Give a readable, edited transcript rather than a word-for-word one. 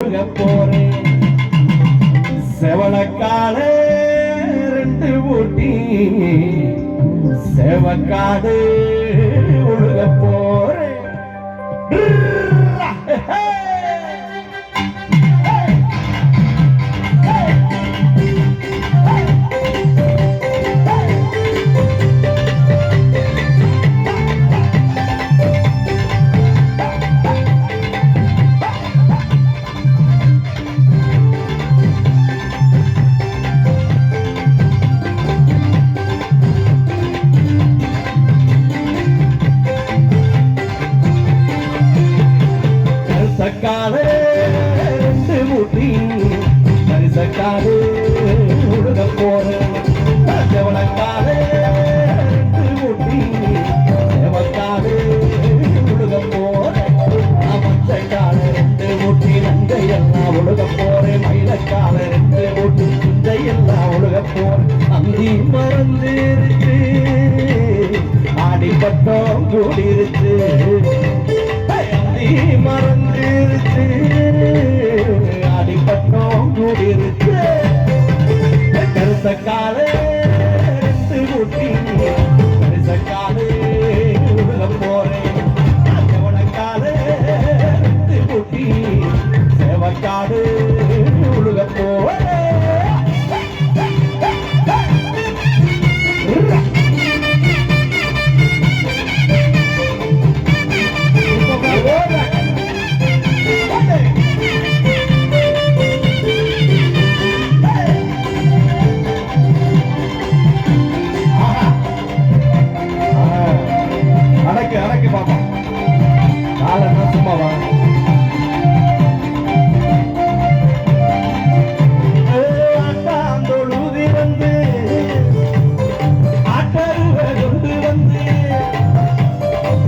போறேன் செவளக்காடு ரெண்டு ஊட்டி செவக்காடு ஒழுக போறேன். காடு ரெண்டு ஊட்டி பரிசக்காடு உழுக போறேன் செவளக்காடு ரெண்டு ஊட்டி செவக்காடு உழுக போறேன் மச்சக்காடு ரெண்டு ஊட்டி நங்கையெல்லாம் உழுக போறேன் மயிலக்காடு ரெண்டு ஊட்டி குஞ்சையெல்லாம் உழுக போறேன் அந்தி மறந்து